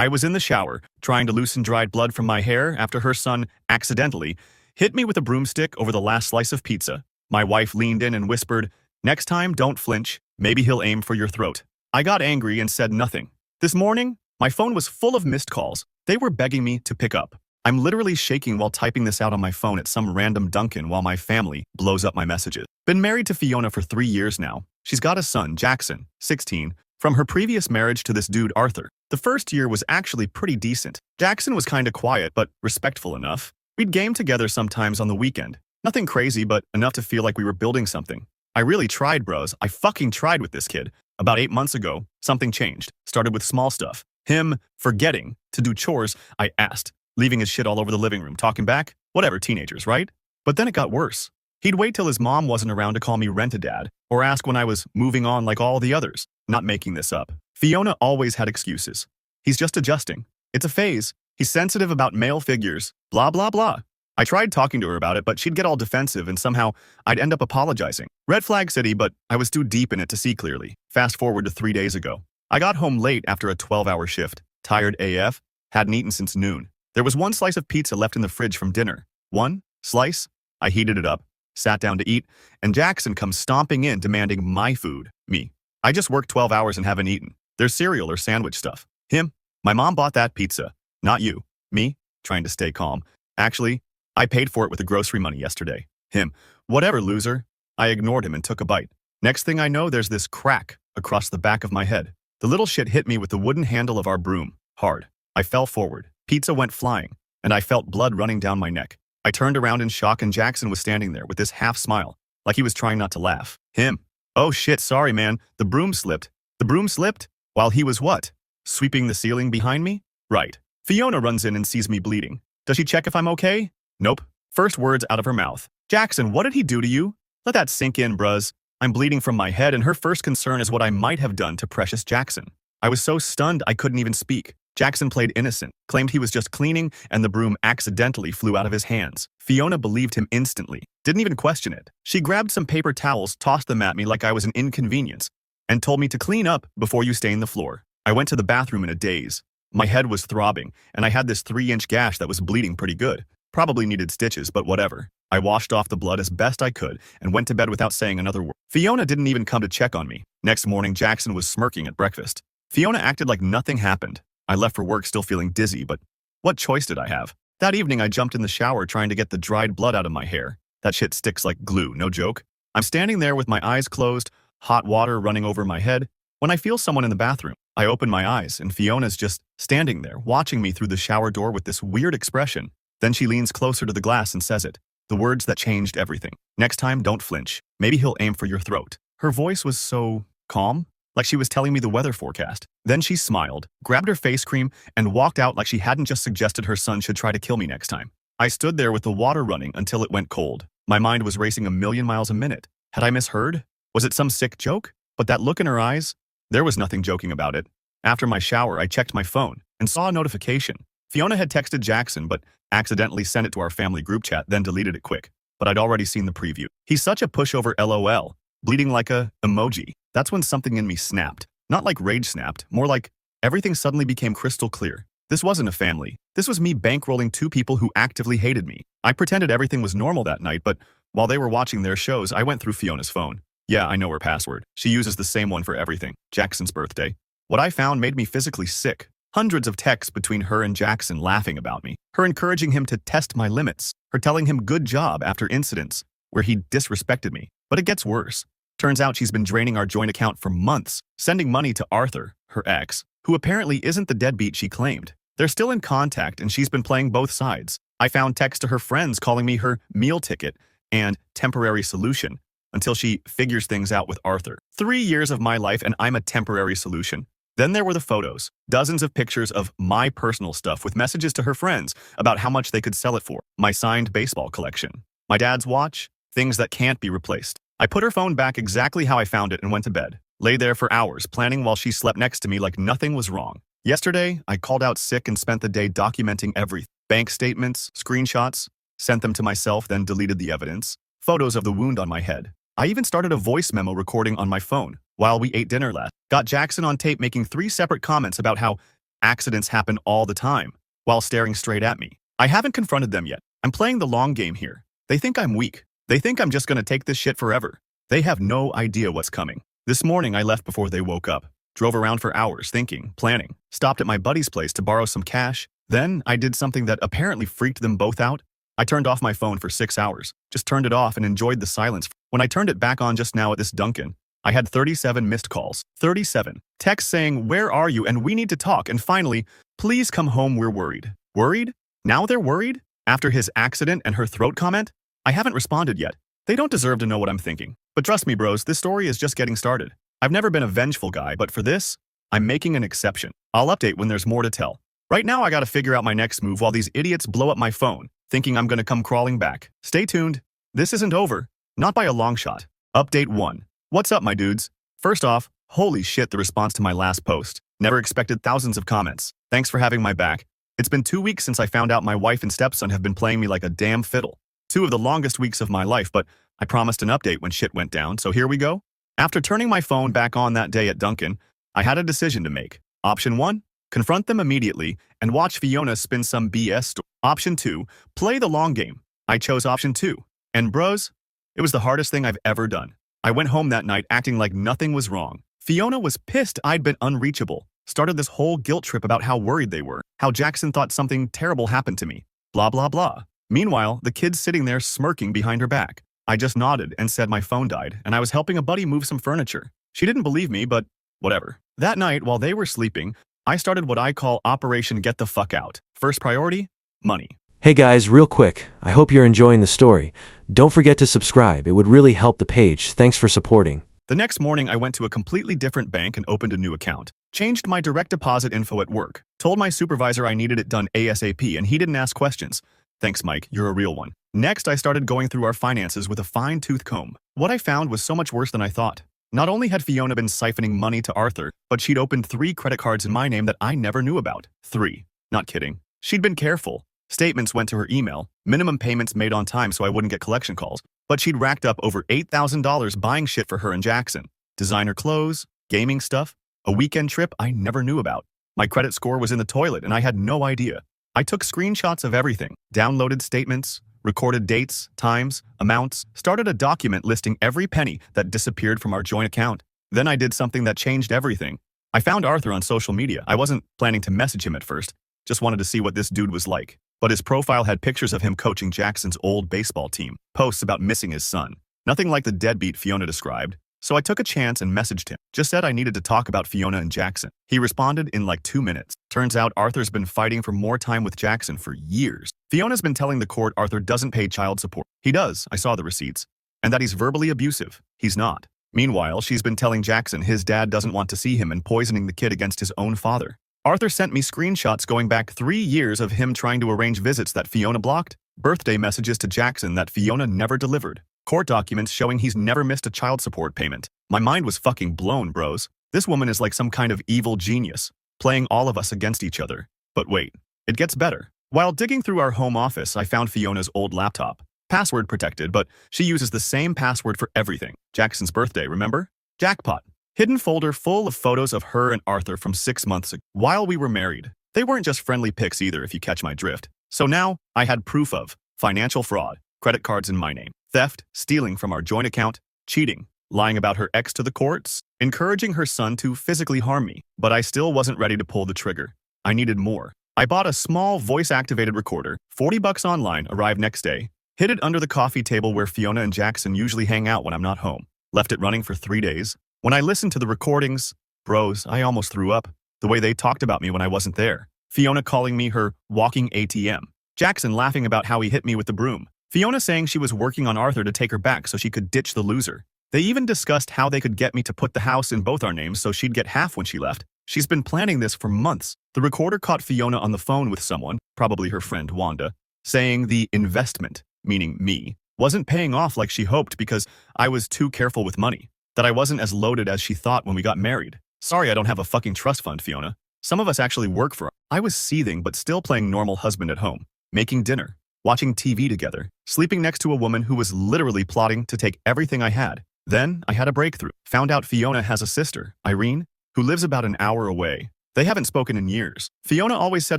I was in the shower, trying to loosen dried blood from my hair after her son accidentally hit me with a broomstick over the last slice of pizza. My wife leaned in and whispered, "Next time, don't flinch. Maybe he'll aim for your throat." I got angry and said nothing. This morning, my phone was full of missed calls. They were begging me to pick up. I'm literally shaking while typing this out on my phone at some random Dunkin' while my family blows up my messages. Been married to Fiona for 3 years now. She's got a son, Jackson, 16, from her previous marriage to this dude, Arthur. The first year was actually pretty decent. Jackson was kinda quiet, but respectful enough. We'd game together sometimes on the weekend. Nothing crazy, but enough to feel like we were building something. I really tried, bros. I fucking tried with this kid. About 8 months ago, something changed. Started with small stuff. Him forgetting to do chores I asked, leaving his shit all over the living room, talking back. Whatever, teenagers, right? But then it got worse. He'd wait till his mom wasn't around to call me rent-a-dad, or ask when I was moving on like all the others. Not making this up. Fiona always had excuses. He's just adjusting. It's a phase. He's sensitive about male figures. Blah, blah, blah. I tried talking to her about it, but she'd get all defensive and somehow I'd end up apologizing. Red flag city, but I was too deep in it to see clearly. Fast forward to 3 days ago. I got home late after a 12-hour shift. Tired AF. Hadn't eaten since noon. There was one slice of pizza left in the fridge from dinner. One slice? I heated it up, sat down to eat, and Jackson comes stomping in demanding my food. Me. I just worked 12 hours and haven't eaten. There's cereal or sandwich stuff. Him. My mom bought that pizza. Not you. Me. Trying to stay calm. Actually, I paid for it with the grocery money yesterday. Him. Whatever, loser. I ignored him and took a bite. Next thing I know, there's this crack across the back of my head. The little shit hit me with the wooden handle of our broom. Hard. I fell forward. Pizza went flying, and I felt blood running down my neck. I turned around in shock and Jackson was standing there with this half smile, like he was trying not to laugh. Him. Oh shit, sorry man, the broom slipped. The broom slipped? While he was what? Sweeping the ceiling behind me? Right. Fiona runs in and sees me bleeding. Does she check if I'm okay? Nope. First words out of her mouth. Jackson, what did he do to you? Let that sink in, bruz. I'm bleeding from my head and her first concern is what I might have done to precious Jackson. I was so stunned I couldn't even speak. Jackson played innocent, claimed he was just cleaning, and the broom accidentally flew out of his hands. Fiona believed him instantly, didn't even question it. She grabbed some paper towels, tossed them at me like I was an inconvenience, and told me to clean up before you stain the floor. I went to the bathroom in a daze. My head was throbbing, and I had this 3-inch gash that was bleeding pretty good. Probably needed stitches, but whatever. I washed off the blood as best I could and went to bed without saying another word. Fiona didn't even come to check on me. Next morning, Jackson was smirking at breakfast. Fiona acted like nothing happened. I left for work still feeling dizzy, but what choice did I have? That evening, I jumped in the shower trying to get the dried blood out of my hair. That shit sticks like glue, no joke. I'm standing there with my eyes closed, hot water running over my head, when I feel someone in the bathroom. I open my eyes, and Fiona's just standing there, watching me through the shower door with this weird expression. Then she leans closer to the glass and says it. The words that changed everything. Next time, don't flinch. Maybe he'll aim for your throat. Her voice was so calm, like she was telling me the weather forecast. Then she smiled, grabbed her face cream, and walked out like she hadn't just suggested her son should try to kill me next time. I stood there with the water running until it went cold. My mind was racing a million miles a minute. Had I misheard? Was it some sick joke? But that look in her eyes? There was nothing joking about it. After my shower, I checked my phone and saw a notification. Fiona had texted Jackson, but accidentally sent it to our family group chat, then deleted it quick. But I'd already seen the preview. He's such a pushover LOL, bleeding like a emoji. That's when something in me snapped. Not like rage snapped, more like everything suddenly became crystal clear. This wasn't a family. This was me bankrolling 2 people who actively hated me. I pretended everything was normal that night, but while they were watching their shows, I went through Fiona's phone. Yeah, I know her password. She uses the same one for everything. Jackson's birthday. What I found made me physically sick. Hundreds of texts between her and Jackson laughing about me. Her encouraging him to test my limits. Her telling him good job after incidents where he disrespected me. But it gets worse. Turns out she's been draining our joint account for months, sending money to Arthur, her ex, who apparently isn't the deadbeat she claimed. They're still in contact and she's been playing both sides. I found texts to her friends calling me her meal ticket and temporary solution until she figures things out with Arthur. 3 years of my life and I'm a temporary solution. Then there were the photos, dozens of pictures of my personal stuff with messages to her friends about how much they could sell it for. My signed baseball collection, my dad's watch, things that can't be replaced. I put her phone back exactly how I found it and went to bed. Lay there for hours, planning while she slept next to me like nothing was wrong. Yesterday, I called out sick and spent the day documenting everything. Bank statements, screenshots, sent them to myself, then deleted the evidence. Photos of the wound on my head. I even started a voice memo recording on my phone while we ate dinner last. Got Jackson on tape making 3 separate comments about how Accidents happen all the time, while staring straight at me. I haven't confronted them yet. I'm playing the long game here. They think I'm weak. They think I'm just gonna take this shit forever. They have no idea what's coming. This morning I left before they woke up. Drove around for hours thinking, planning. Stopped at my buddy's place to borrow some cash. Then I did something that apparently freaked them both out. I turned off my phone for 6 hours. Just turned it off and enjoyed the silence. When I turned it back on just now at this Dunkin', I had 37 missed calls. 37. Texts saying, "Where are you? And we need to talk." And finally, "Please come home, we're worried." Worried? Now they're worried? After his accident and her throat comment? I haven't responded yet. They don't deserve to know what I'm thinking. But trust me, bros, this story is just getting started. I've never been a vengeful guy, but for this, I'm making an exception. I'll update when there's more to tell. Right now, I gotta figure out my next move while these idiots blow up my phone, thinking I'm gonna come crawling back. Stay tuned. This isn't over. Not by a long shot. Update 1. What's up, my dudes? First off, holy shit, the response to my last post. Never expected thousands of comments. Thanks for having my back. It's been 2 weeks since I found out my wife and stepson have been playing me like a damn fiddle. 2 of the longest weeks of my life, but I promised an update when shit went down, so here we go. After turning my phone back on that day at Dunkin', I had a decision to make. Option 1, confront them immediately and watch Fiona spin some BS story. Option 2, play the long game. I chose option 2. And bros, it was the hardest thing I've ever done. I went home that night acting like nothing was wrong. Fiona was pissed I'd been unreachable. Started this whole guilt trip about how worried they were, how Jackson thought something terrible happened to me. Blah, blah, blah. Meanwhile, the kid's sitting there smirking behind her back. I just nodded and said my phone died, and I was helping a buddy move some furniture. She didn't believe me, but whatever. That night, while they were sleeping, I started what I call Operation Get the Fuck Out. First priority, money. Hey guys, real quick, I hope you're enjoying the story. Don't forget to subscribe, it would really help the page. Thanks for supporting. The next morning, I went to a completely different bank and opened a new account. Changed my direct deposit info at work. Told my supervisor I needed it done ASAP, and he didn't ask questions. Thanks, Mike, you're a real one. Next, I started going through our finances with a fine-tooth comb. What I found was so much worse than I thought. Not only had Fiona been siphoning money to Arthur, but she'd opened 3 credit cards in my name that I never knew about. 3. Not kidding. She'd been careful. Statements went to her email, minimum payments made on time so I wouldn't get collection calls, but she'd racked up over $8,000 buying shit for her and Jackson. Designer clothes, gaming stuff, a weekend trip I never knew about. My credit score was in the toilet and I had no idea. I took screenshots of everything, downloaded statements, recorded dates, times, amounts, started a document listing every penny that disappeared from our joint account. Then I did something that changed everything. I found Arthur on social media. I wasn't planning to message him at first, just wanted to see what this dude was like. But his profile had pictures of him coaching Jackson's old baseball team, posts about missing his son. Nothing like the deadbeat Fiona described. So I took a chance and messaged him. Just said I needed to talk about Fiona and Jackson. He responded in like 2 minutes. Turns out Arthur's been fighting for more time with Jackson for years. Fiona's been telling the court Arthur doesn't pay child support. He does, I saw the receipts. And that he's verbally abusive. He's not. Meanwhile, she's been telling Jackson his dad doesn't want to see him and poisoning the kid against his own father. Arthur sent me screenshots going back 3 years of him trying to arrange visits that Fiona blocked, birthday messages to Jackson that Fiona never delivered, court documents showing he's never missed a child support payment. My mind was fucking blown, bros. This woman is like some kind of evil genius, playing all of us against each other. But wait, it gets better. While digging through our home office, I found Fiona's old laptop. Password protected, but she uses the same password for everything. Jackson's birthday, remember? Jackpot. Hidden folder full of photos of her and Arthur from 6 months ago, while we were married. They weren't just friendly pics either, if you catch my drift. So now, I had proof of financial fraud, credit cards in my name, theft, stealing from our joint account, cheating, lying about her ex to the courts, encouraging her son to physically harm me. But I still wasn't ready to pull the trigger. I needed more. I bought a small voice-activated recorder, $40 online, arrived next day, hid it under the coffee table where Fiona and Jackson usually hang out when I'm not home, left it running for 3 days. When I listened to the recordings, bros, I almost threw up. The way they talked about me when I wasn't there. Fiona calling me her walking ATM. Jackson laughing about how he hit me with the broom. Fiona saying she was working on Arthur to take her back so she could ditch the loser. They even discussed how they could get me to put the house in both our names so she'd get half when she left. She's been planning this for months. The recorder caught Fiona on the phone with someone, probably her friend Wanda, saying the investment, meaning me, wasn't paying off like she hoped because I was too careful with money. That I wasn't as loaded as she thought when we got married. Sorry I don't have a fucking trust fund, Fiona. Some of us actually work for her. I was seething but still playing normal husband at home, making dinner, watching TV together, sleeping next to a woman who was literally plotting to take everything I had. Then I had a breakthrough. Found out Fiona has a sister, Irene, who lives about an hour away. They haven't spoken in years. Fiona always said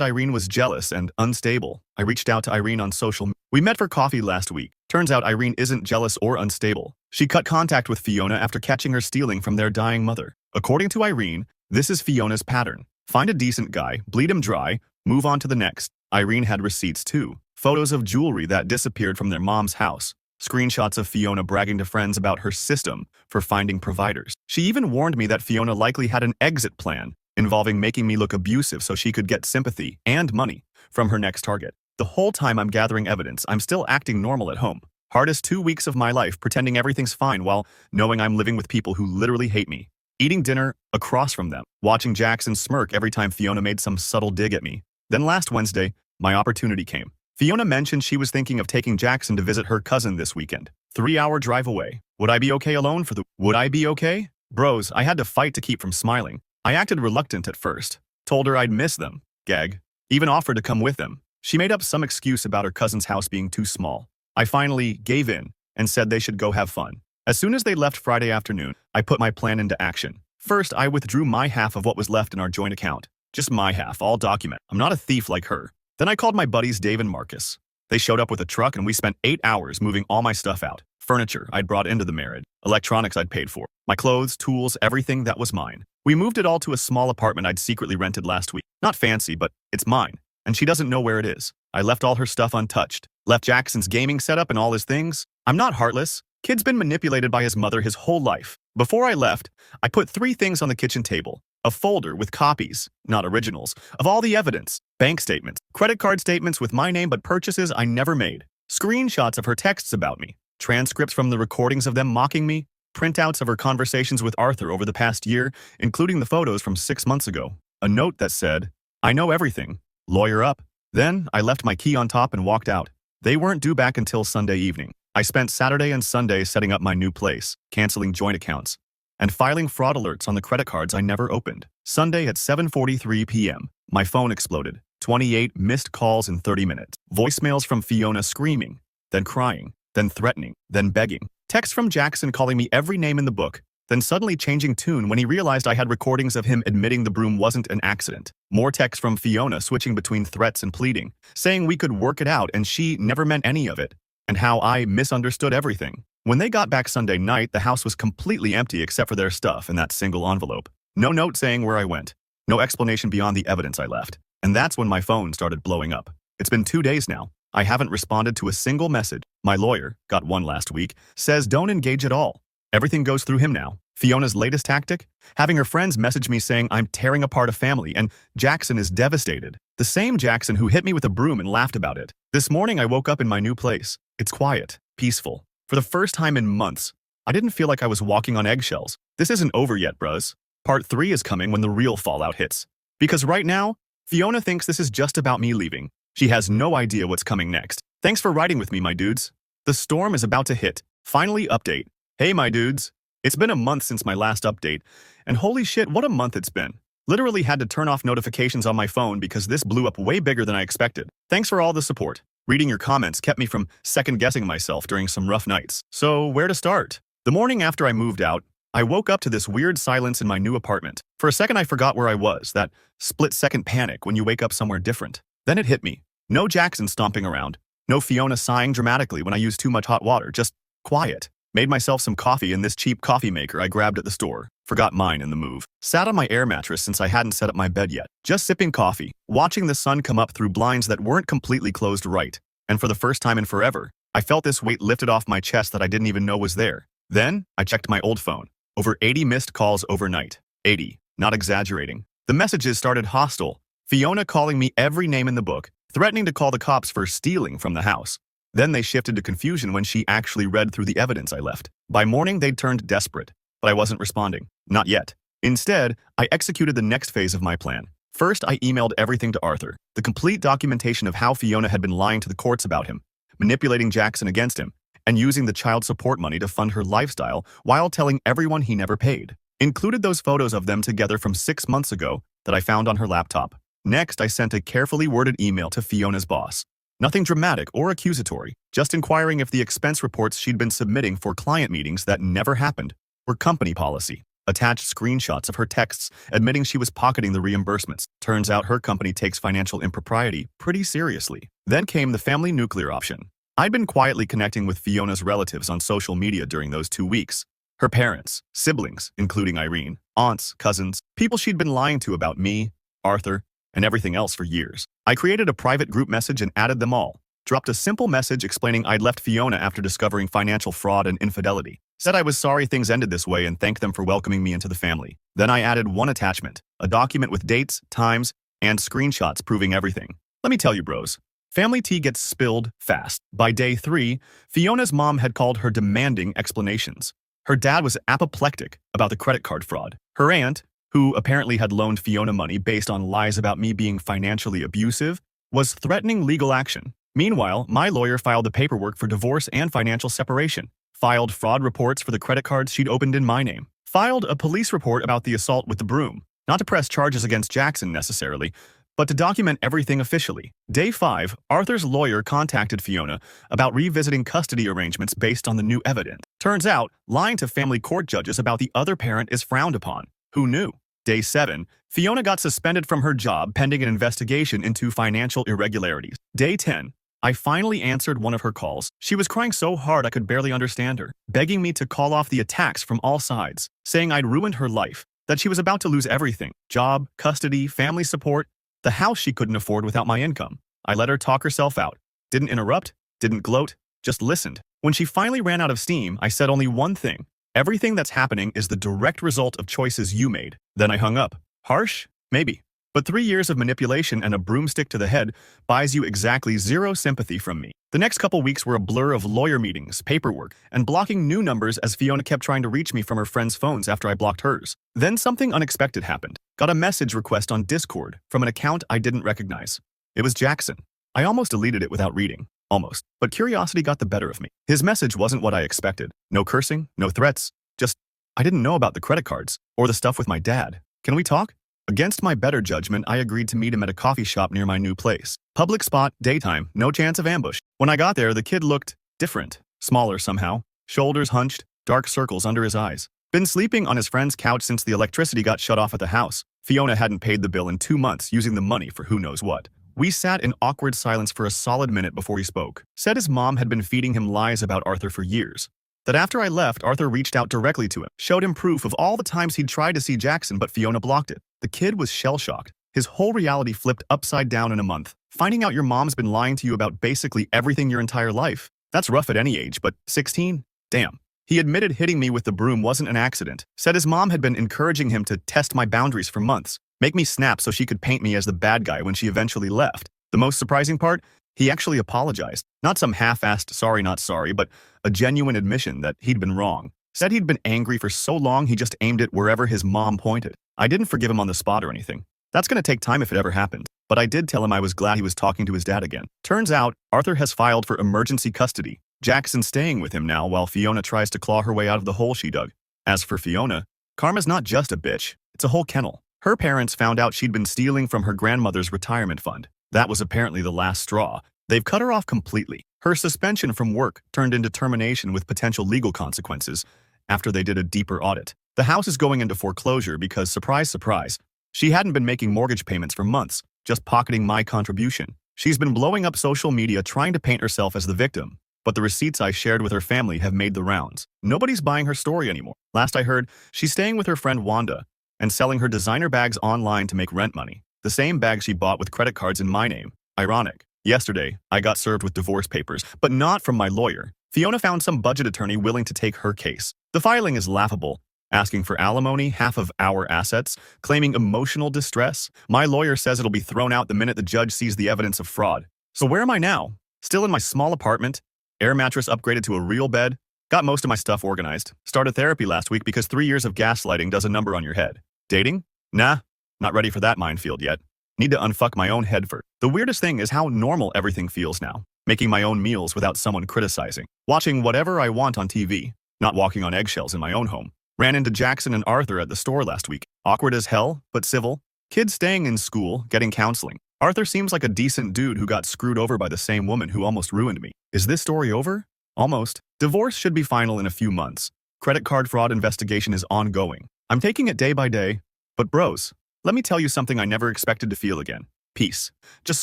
Irene was jealous and unstable. I reached out to Irene on social media. We met for coffee last week. Turns out Irene isn't jealous or unstable. She cut contact with Fiona after catching her stealing from their dying mother. According to Irene, this is Fiona's pattern. Find a decent guy, bleed him dry, move on to the next. Irene had receipts too. Photos of jewelry that disappeared from their mom's house. Screenshots of Fiona bragging to friends about her system for finding providers. She even warned me that Fiona likely had an exit plan involving making me look abusive so she could get sympathy and money from her next target. The whole time I'm gathering evidence, I'm still acting normal at home. Hardest 2 weeks of my life pretending everything's fine while knowing I'm living with people who literally hate me. Eating dinner across from them, watching Jackson smirk every time Fiona made some subtle dig at me. Then last Wednesday, my opportunity came. Fiona mentioned she was thinking of taking Jackson to visit her cousin this weekend. 3-hour drive away. Would I be okay alone for the— Would I be okay? Bros, I had to fight to keep from smiling. I acted reluctant at first. Told her I'd miss them. Gag. Even offered to come with them. She made up some excuse about her cousin's house being too small. I finally gave in and said they should go have fun. As soon as they left Friday afternoon, I put my plan into action. First, I withdrew my half of what was left in our joint account. Just my half, all document. I'm not a thief like her. Then I called my buddies Dave and Marcus. They showed up with a truck and we spent 8 hours moving all my stuff out. Furniture I'd brought into the marriage. Electronics I'd paid for. My clothes, tools, everything that was mine. We moved it all to a small apartment I'd secretly rented last week. Not fancy, but it's mine. And she doesn't know where it is. I left all her stuff untouched. Left Jackson's gaming setup and all his things. I'm not heartless. Kid's been manipulated by his mother his whole life. Before I left, I put 3 things on the kitchen table. A folder with copies, not originals, of all the evidence. Bank statements, credit card statements with my name but purchases I never made. Screenshots of her texts about me. Transcripts from the recordings of them mocking me. Printouts of her conversations with Arthur over the past year, including the photos from 6 months ago. A note that said, "I know everything. Lawyer up." Then I left my key on top and walked out. They weren't due back until Sunday evening. I spent Saturday and Sunday setting up my new place, canceling joint accounts, and filing fraud alerts on the credit cards I never opened. Sunday at 7:43 p.m., my phone exploded. 28 missed calls in 30 minutes. Voicemails from Fiona screaming, then crying, then threatening, then begging. Text from Jackson calling me every name in the book, then suddenly changing tune when he realized I had recordings of him admitting the broom wasn't an accident. More texts from Fiona switching between threats and pleading, saying we could work it out and she never meant any of it, and how I misunderstood everything. When they got back Sunday night, the house was completely empty except for their stuff in that single envelope. No note saying where I went. No explanation beyond the evidence I left. And that's when my phone started blowing up. It's been 2 days now. I haven't responded to a single message. My lawyer, got one last week, says don't engage at all. Everything goes through him now. Fiona's latest tactic? Having her friends message me saying I'm tearing apart a family and Jackson is devastated. The same Jackson who hit me with a broom and laughed about it. This morning I woke up in my new place. It's quiet, peaceful. For the first time in months, I didn't feel like I was walking on eggshells. This isn't over yet, bruz. Part 3 is coming when the real fallout hits. Because right now, Fiona thinks this is just about me leaving. She has no idea what's coming next. Thanks for riding with me, my dudes. The storm is about to hit. Finally, update. Hey, my dudes. It's been a month since my last update, and holy shit, what a month it's been. Literally had to turn off notifications on my phone because this blew up way bigger than I expected. Thanks for all the support. Reading your comments kept me from second-guessing myself during some rough nights. So, where to start? The morning after I moved out, I woke up to this weird silence in my new apartment. For a second I forgot where I was, that split-second panic when you wake up somewhere different. Then it hit me. No Jackson stomping around. No Fiona sighing dramatically when I use too much hot water. Just quiet. Made myself some coffee in this cheap coffee maker I grabbed at the store. Forgot mine in the move. Sat on my air mattress since I hadn't set up my bed yet. Just sipping coffee, watching the sun come up through blinds that weren't completely closed right. And for the first time in forever, I felt this weight lifted off my chest that I didn't even know was there. Then, I checked my old phone. Over 80 missed calls overnight. 80. Not exaggerating. The messages started hostile. Fiona calling me every name in the book, threatening to call the cops for stealing from the house. Then they shifted to confusion when she actually read through the evidence I left. By morning, they'd turned desperate, but I wasn't responding. Not yet. Instead, I executed the next phase of my plan. First, I emailed everything to Arthur, the complete documentation of how Fiona had been lying to the courts about him, manipulating Jackson against him, and using the child support money to fund her lifestyle while telling everyone he never paid. Included those photos of them together from 6 months ago that I found on her laptop. Next, I sent a carefully worded email to Fiona's boss. Nothing dramatic or accusatory, just inquiring if the expense reports she'd been submitting for client meetings that never happened were company policy. attached screenshots of her texts admitting she was pocketing the reimbursements. Turns out her company takes financial impropriety pretty seriously. Then came the family nuclear option. I'd been quietly connecting with Fiona's relatives on social media during those 2 weeks. Her parents, siblings, including Irene, aunts, cousins, people she'd been lying to about me, Arthur, and everything else for years. I created a private group message and added them all. Dropped a simple message explaining I'd left Fiona after discovering financial fraud and infidelity. Said I was sorry things ended this way and thanked them for welcoming me into the family. Then I added one attachment, a document with dates, times, and screenshots proving everything. Let me tell you, bros. Family tea gets spilled fast. By day 3, Fiona's mom had called her demanding explanations. Her dad was apoplectic about the credit card fraud. Her aunt, who apparently had loaned Fiona money based on lies about me being financially abusive, was threatening legal action. Meanwhile, my lawyer filed the paperwork for divorce and financial separation, filed fraud reports for the credit cards she'd opened in my name, filed a police report about the assault with the broom, not to press charges against Jackson necessarily, but to document everything officially. Day 5, Arthur's lawyer contacted Fiona about revisiting custody arrangements based on the new evidence. Turns out, lying to family court judges about the other parent is frowned upon. Who knew? Day 7, Fiona got suspended from her job pending an investigation into financial irregularities. Day 10, I finally answered one of her calls. She was crying so hard I could barely understand her, begging me to call off the attacks from all sides, saying I'd ruined her life, that she was about to lose everything: job, custody, family support, the house she couldn't afford without my income. I let her talk herself out. Didn't interrupt, didn't gloat, just listened. When she finally ran out of steam, I said only one thing: everything that's happening is the direct result of choices you made. Then I hung up. Harsh? Maybe. But 3 years of manipulation and a broomstick to the head buys you exactly 0 sympathy from me. The next couple weeks were a blur of lawyer meetings, paperwork, and blocking new numbers as Fiona kept trying to reach me from her friends' phones after I blocked hers. Then something unexpected happened. Got a message request on Discord from an account I didn't recognize. It was Jackson. I almost deleted it without reading. Almost. But curiosity got the better of me. His message wasn't what I expected. No cursing, no threats. Just, I didn't know about the credit cards or the stuff with my dad. Can we talk? Against my better judgment, I agreed to meet him at a coffee shop near my new place. Public spot, daytime, no chance of ambush. When I got there, the kid looked different, smaller somehow, shoulders hunched, dark circles under his eyes. Been sleeping on his friend's couch since the electricity got shut off at the house. Fiona hadn't paid the bill in 2 months, using the money for who knows what. We sat in awkward silence for a solid minute before he spoke. Said his mom had been feeding him lies about Arthur for years. That after I left, Arthur reached out directly to him, showed him proof of all the times he'd tried to see Jackson, but Fiona blocked it. The kid was shell-shocked. His whole reality flipped upside down in a month. Finding out your mom's been lying to you about basically everything your entire life. That's rough at any age, but 16? Damn. He admitted hitting me with the broom wasn't an accident. Said his mom had been encouraging him to test my boundaries for months, make me snap so she could paint me as the bad guy when she eventually left. The most surprising part? He actually apologized. Not some half-assed sorry not sorry, but a genuine admission that he'd been wrong. Said he'd been angry for so long he just aimed it wherever his mom pointed. I didn't forgive him on the spot or anything. That's gonna take time if it ever happened. But I did tell him I was glad he was talking to his dad again. Turns out, Arthur has filed for emergency custody. Jackson's staying with him now while Fiona tries to claw her way out of the hole she dug. As for Fiona, karma's not just a bitch, it's a whole kennel. Her parents found out she'd been stealing from her grandmother's retirement fund. That was apparently the last straw. They've cut her off completely. Her suspension from work turned into termination with potential legal consequences after they did a deeper audit. The house is going into foreclosure because, surprise, surprise, she hadn't been making mortgage payments for months, just pocketing my contribution. She's been blowing up social media trying to paint herself as the victim, but the receipts I shared with her family have made the rounds. Nobody's buying her story anymore. Last I heard, she's staying with her friend Wanda and selling her designer bags online to make rent money. The same bag she bought with credit cards in my name. Ironic. Yesterday, I got served with divorce papers, but not from my lawyer. Fiona found some budget attorney willing to take her case. The filing is laughable, asking for alimony, half of our assets, claiming emotional distress. My lawyer says it'll be thrown out the minute the judge sees the evidence of fraud. So where am I now? Still in my small apartment, air mattress upgraded to a real bed, got most of my stuff organized, started therapy last week because 3 years of gaslighting does a number on your head. Dating? Nah, not ready for that minefield yet. Need to unfuck my own head first. The weirdest thing is how normal everything feels now. Making my own meals without someone criticizing. Watching whatever I want on TV. Not walking on eggshells in my own home. Ran into Jackson and Arthur at the store last week. Awkward as hell, but civil. Kids staying in school, getting counseling. Arthur seems like a decent dude who got screwed over by the same woman who almost ruined me. Is this story over? Almost. Divorce should be final in a few months. Credit card fraud investigation is ongoing. I'm taking it day by day. But bros, let me tell you something I never expected to feel again. Peace. Just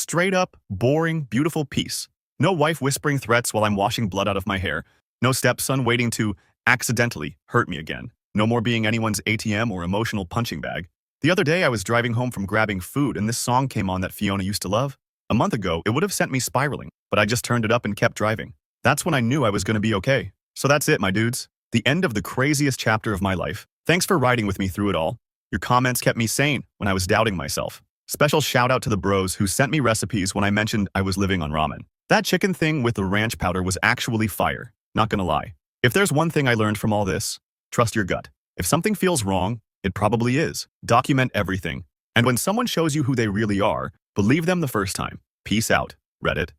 straight up, boring, beautiful peace. No wife whispering threats while I'm washing blood out of my hair. No stepson waiting to accidentally hurt me again. No more being anyone's ATM or emotional punching bag. The other day I was driving home from grabbing food and this song came on that Fiona used to love. A month ago, it would have sent me spiraling, but I just turned it up and kept driving. That's when I knew I was going to be okay. So that's it, my dudes. The end of the craziest chapter of my life. Thanks for riding with me through it all. Your comments kept me sane when I was doubting myself. Special shout out to the bros who sent me recipes when I mentioned I was living on ramen. That chicken thing with the ranch powder was actually fire, not gonna lie. If there's one thing I learned from all this, trust your gut. If something feels wrong, it probably is. Document everything. And when someone shows you who they really are, believe them the first time. Peace out, Reddit.